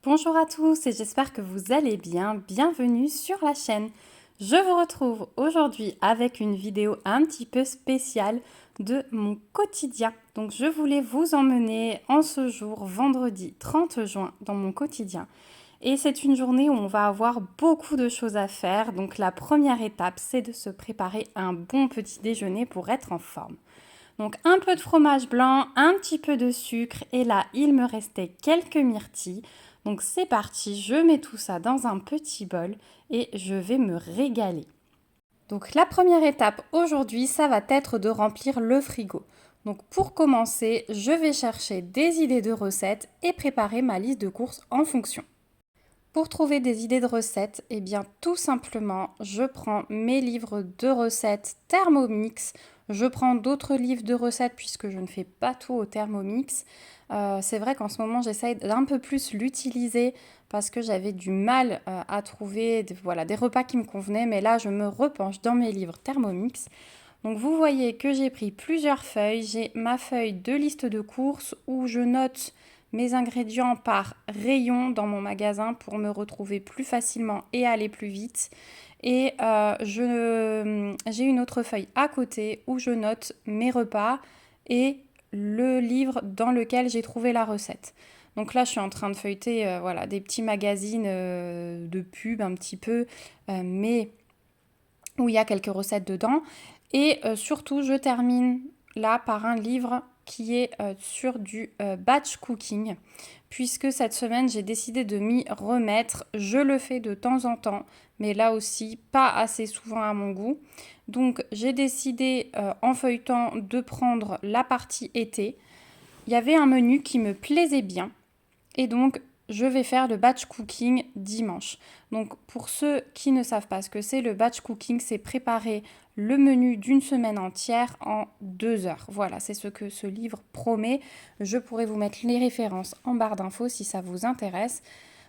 Bonjour à tous et j'espère que vous allez bien. Bienvenue sur la chaîne. Je vous retrouve aujourd'hui avec une vidéo un petit peu spéciale de mon quotidien. Donc je voulais vous emmener en ce jour, vendredi 30 juin, dans mon quotidien. Et c'est une journée où on va avoir beaucoup de choses à faire. Donc la première étape, c'est de se préparer un bon petit déjeuner pour être en forme. Donc un peu de fromage blanc, un petit peu de sucre et là il me restait quelques myrtilles. Donc c'est parti, je mets tout ça dans un petit bol et je vais me régaler. Donc la première étape aujourd'hui, ça va être de remplir le frigo. Donc pour commencer, je vais chercher des idées de recettes et préparer ma liste de courses en fonction. Pour trouver des idées de recettes, eh bien tout simplement, je prends mes livres de recettes Thermomix. Je prends d'autres livres de recettes puisque je ne fais pas tout au Thermomix. C'est vrai qu'en ce moment, j'essaye d'un peu plus l'utiliser parce que j'avais du mal à trouver des repas qui me convenaient. Mais là, je me repenche dans mes livres Thermomix. Donc vous voyez que j'ai pris plusieurs feuilles. J'ai ma feuille de liste de courses où je note mes ingrédients par rayon dans mon magasin pour me retrouver plus facilement et aller plus vite. Et j'ai une autre feuille à côté où je note mes repas et le livre dans lequel j'ai trouvé la recette. Donc là, je suis en train de feuilleter des petits magazines de pub un petit peu, mais où il y a quelques recettes dedans. Et surtout, je termine là par un livre qui est sur du batch cooking, puisque cette semaine, j'ai décidé de m'y remettre. Je le fais de temps en temps, mais là aussi, pas assez souvent à mon goût. Donc, j'ai décidé, en feuilletant, de prendre la partie été. Il y avait un menu qui me plaisait bien, et donc, je vais faire le batch cooking dimanche. Donc pour ceux qui ne savent pas ce que c'est, le batch cooking, c'est préparer le menu d'une semaine entière en 2 heures. Voilà, c'est ce que ce livre promet. Je pourrais vous mettre les références en barre d'infos si ça vous intéresse.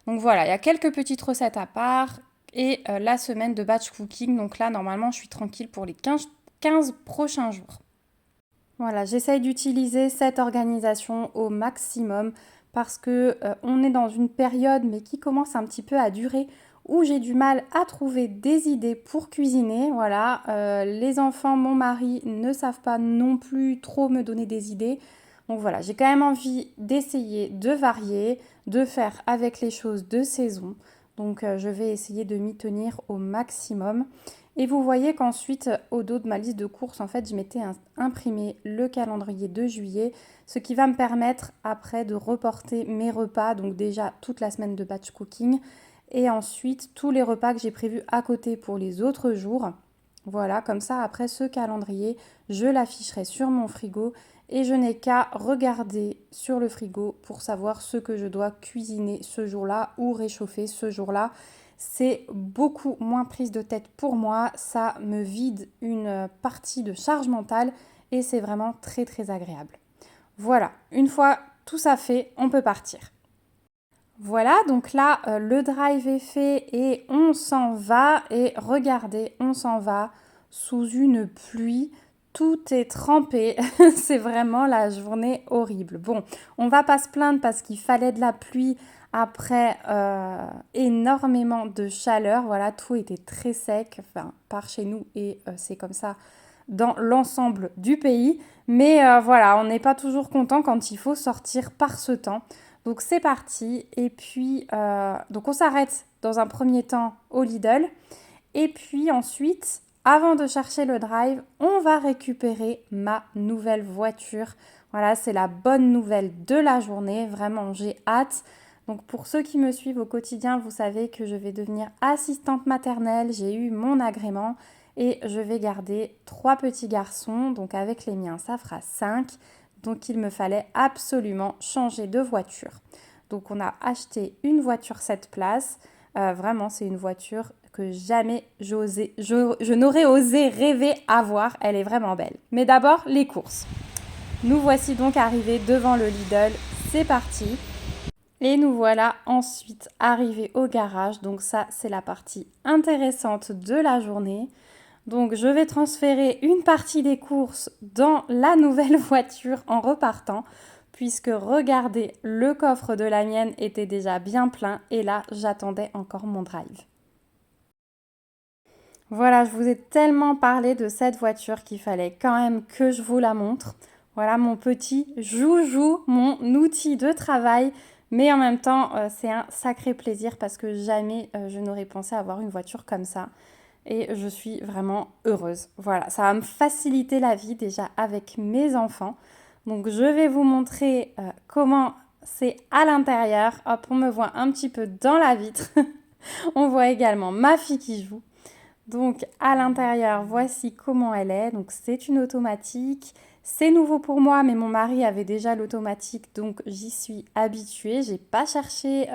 Donc voilà, il y a quelques petites recettes à part et la semaine de batch cooking. Donc là, normalement, je suis tranquille pour les 15 prochains jours. Voilà, j'essaye d'utiliser cette organisation au maximum parce que on est dans une période mais qui commence un petit peu à durer où j'ai du mal à trouver des idées pour cuisiner. Voilà, les enfants, mon mari ne savent pas non plus trop me donner des idées. Donc voilà, j'ai quand même envie d'essayer de varier, de faire avec les choses de saison. Donc je vais essayer de m'y tenir au maximum. Et vous voyez qu'ensuite, au dos de ma liste de courses, en fait, je m'étais imprimé le calendrier de juillet, ce qui va me permettre après de reporter mes repas, donc déjà toute la semaine de batch cooking, et ensuite tous les repas que j'ai prévus à côté pour les autres jours. Voilà, comme ça, après ce calendrier, je l'afficherai sur mon frigo et je n'ai qu'à regarder sur le frigo pour savoir ce que je dois cuisiner ce jour-là ou réchauffer ce jour-là. C'est beaucoup moins prise de tête pour moi, ça me vide une partie de charge mentale et c'est vraiment très très agréable. Voilà, une fois tout ça fait, on peut partir. Voilà, donc là, le drive est fait et on s'en va. Et regardez, on s'en va sous une pluie. Tout est trempé. C'est vraiment la journée horrible. Bon, on va pas se plaindre parce qu'il fallait de la pluie après énormément de chaleur. Voilà, tout était très sec, enfin, par chez nous et c'est comme ça dans l'ensemble du pays. Mais voilà, on n'est pas toujours content quand il faut sortir par ce temps. Donc c'est parti. Et puis, donc on s'arrête dans un premier temps au Lidl. Et puis ensuite, avant de chercher le drive, on va récupérer ma nouvelle voiture. Voilà, c'est la bonne nouvelle de la journée. Vraiment, j'ai hâte. Donc pour ceux qui me suivent au quotidien, vous savez que je vais devenir assistante maternelle. J'ai eu mon agrément et je vais garder 3 petits garçons. Donc avec les miens, ça fera 5. Donc il me fallait absolument changer de voiture. Donc on a acheté une voiture 7 places. Vraiment, c'est une voiture que jamais je n'aurais osé rêver avoir. Elle est vraiment belle. Mais d'abord, les courses. Nous voici donc arrivés devant le Lidl. C'est parti. Et nous voilà ensuite arrivés au garage. Donc ça, c'est la partie intéressante de la journée. Donc je vais transférer une partie des courses dans la nouvelle voiture en repartant. puisque regardez, le coffre de la mienne était déjà bien plein et là, j'attendais encore mon drive. Voilà, je vous ai tellement parlé de cette voiture qu'il fallait quand même que je vous la montre. Voilà mon petit joujou, mon outil de travail. Mais en même temps, c'est un sacré plaisir parce que jamais je n'aurais pensé avoir une voiture comme ça. Et je suis vraiment heureuse. Voilà, ça va me faciliter la vie déjà avec mes enfants. Donc je vais vous montrer comment c'est à l'intérieur. Hop, on me voit un petit peu dans la vitre. On voit également ma fille qui joue. Donc à l'intérieur, voici comment elle est. Donc c'est une automatique. C'est nouveau pour moi, mais mon mari avait déjà l'automatique, donc j'y suis habituée. J'ai pas cherché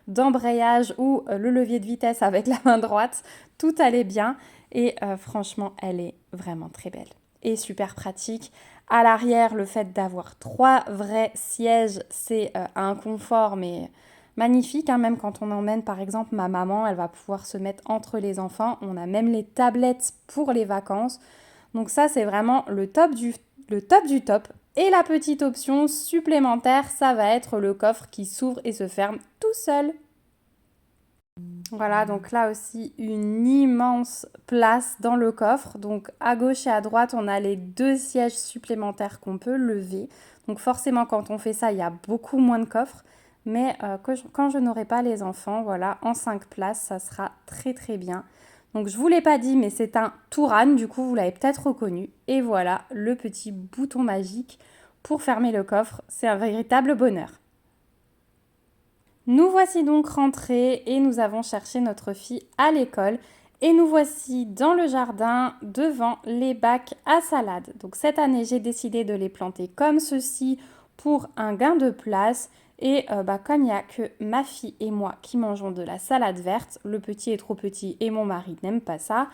d'embrayage ou le levier de vitesse avec la main droite. Tout allait bien et franchement, elle est vraiment très belle et super pratique. À l'arrière, le fait d'avoir 3 vrais sièges, c'est un confort, mais magnifique, hein. Même quand on emmène par exemple ma maman, elle va pouvoir se mettre entre les enfants. On a même les tablettes pour les vacances. Donc ça, c'est vraiment le top du top. Et la petite option supplémentaire, ça va être le coffre qui s'ouvre et se ferme tout seul. Voilà, donc là aussi, une immense place dans le coffre. Donc à gauche et à droite, on a les 2 sièges supplémentaires qu'on peut lever. Donc forcément, quand on fait ça, il y a beaucoup moins de coffres. Mais quand je n'aurai pas les enfants, voilà, en 5 places, ça sera très très bien. Donc je ne vous l'ai pas dit, mais c'est un Touran, du coup vous l'avez peut-être reconnu. Et voilà, le petit bouton magique pour fermer le coffre. C'est un véritable bonheur. Nous voici donc rentrés et nous avons cherché notre fille à l'école. Et nous voici dans le jardin devant les bacs à salade. Donc cette année, j'ai décidé de les planter comme ceci pour un gain de place. Et comme il n'y a que ma fille et moi qui mangeons de la salade verte, le petit est trop petit et mon mari n'aime pas ça,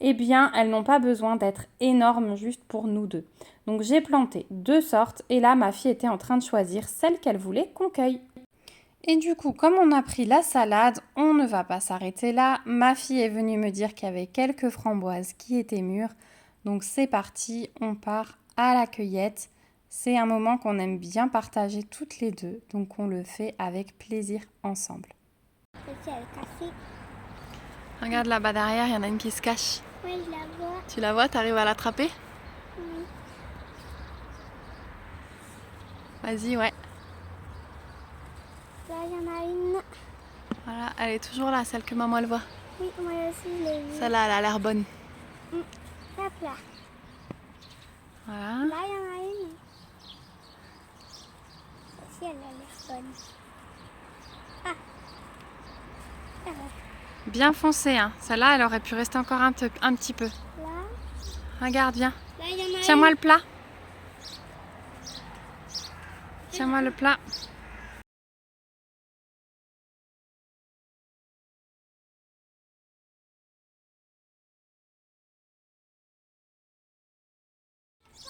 eh bien elles n'ont pas besoin d'être énormes juste pour nous deux. Donc j'ai planté 2 sortes et là ma fille était en train de choisir celle qu'elle voulait qu'on cueille. Et du coup, comme on a pris la salade, on ne va pas s'arrêter là. Ma fille est venue me dire qu'il y avait quelques framboises qui étaient mûres. Donc c'est parti, on part à la cueillette. C'est un moment qu'on aime bien partager toutes les deux, donc on le fait avec plaisir ensemble. Regarde là-bas derrière, il y en a une qui se cache. Oui, je la vois. Tu la vois, t'arrives à l'attraper? Oui. Vas-y, ouais. Là, il y en a une. Voilà, elle est toujours là, celle que maman elle voit. Oui, moi aussi, je l'ai vue. Celle-là, elle a l'air bonne. Hop là. Voilà. Là, il y en a une. Aussi, elle a l'air bonne. Ah. Ah ouais. Bien foncée, hein. Celle-là, elle aurait pu rester encore un petit peu. Là. Regarde, viens. Là, il y en a Tiens-moi une. le plat. Tiens-moi le plat.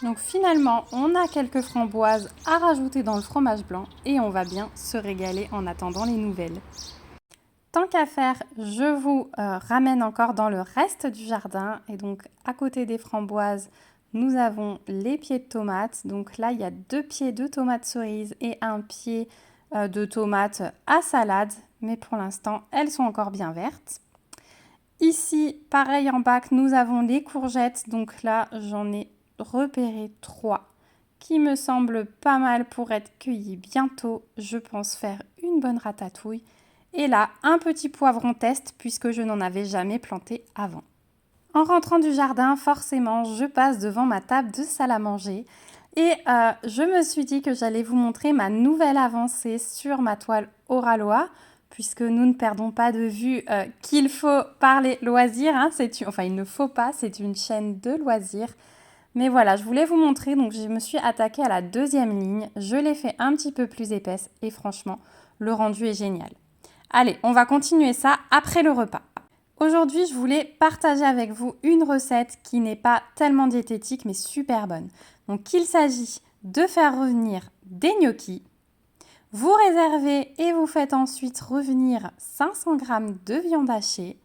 Donc finalement, on a quelques framboises à rajouter dans le fromage blanc et on va bien se régaler en attendant les nouvelles. Tant qu'à faire, je vous ramène encore dans le reste du jardin. Et donc à côté des framboises, nous avons les pieds de tomates. Donc là, il y a 2 pieds de tomates cerises et un pied de tomates à salade. Mais pour l'instant, elles sont encore bien vertes. Ici, pareil en bac, nous avons les courgettes. Donc là, j'en ai repéré 3 qui me semblent pas mal pour être cueillis bientôt. Je pense faire une bonne ratatouille. Et là, un petit poivron test puisque je n'en avais jamais planté avant. En rentrant du jardin, forcément, je passe devant ma table de salle à manger et je me suis dit que j'allais vous montrer ma nouvelle avancée sur ma toile Oraloa puisque nous ne perdons pas de vue qu'il faut parler loisirs. Hein, il ne faut pas, c'est une chaîne de loisirs. Mais voilà, je voulais vous montrer, donc je me suis attaquée à la 2e ligne. Je l'ai fait un petit peu plus épaisse et franchement, le rendu est génial. Allez, on va continuer ça après le repas. Aujourd'hui, je voulais partager avec vous une recette qui n'est pas tellement diététique mais super bonne. Donc il s'agit de faire revenir des gnocchis. Vous réservez et vous faites ensuite revenir 500 g de viande hachée.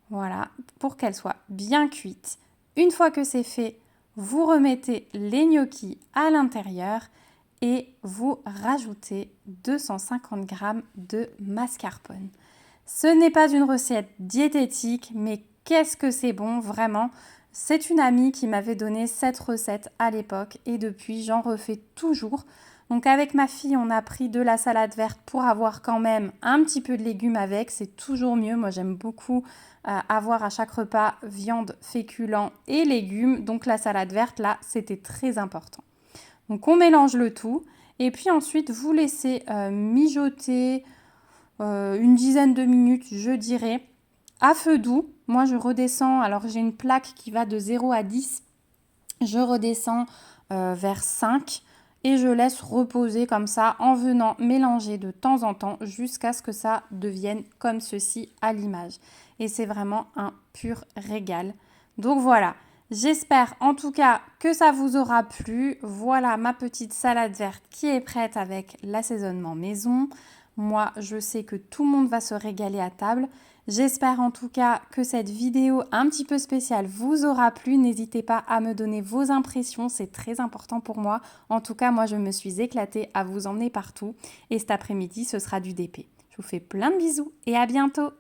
Voilà, pour qu'elle soit bien cuite. Une fois que c'est fait, vous remettez les gnocchis à l'intérieur et vous rajoutez 250 g de mascarpone. Ce n'est pas une recette diététique, mais qu'est-ce que c'est bon, vraiment. C'est une amie qui m'avait donné cette recette à l'époque et depuis, j'en refais toujours. Donc avec ma fille, on a pris de la salade verte pour avoir quand même un petit peu de légumes avec. C'est toujours mieux. Moi, j'aime beaucoup avoir à chaque repas viande, féculents et légumes. Donc la salade verte, là, c'était très important. Donc on mélange le tout et puis ensuite, vous laissez mijoter une dizaine de minutes, je dirais, à feu doux. Moi, je redescends, alors j'ai une plaque qui va de 0 à 10. Je redescends vers 5 et je laisse reposer comme ça en venant mélanger de temps en temps jusqu'à ce que ça devienne comme ceci à l'image. Et c'est vraiment un pur régal. Donc voilà, j'espère en tout cas que ça vous aura plu. Voilà ma petite salade verte qui est prête avec l'assaisonnement maison. Moi, je sais que tout le monde va se régaler à table. J'espère en tout cas que cette vidéo un petit peu spéciale vous aura plu. N'hésitez pas à me donner vos impressions, c'est très important pour moi. En tout cas, moi, je me suis éclatée à vous emmener partout. Et cet après-midi, ce sera du DP. Je vous fais plein de bisous et à bientôt.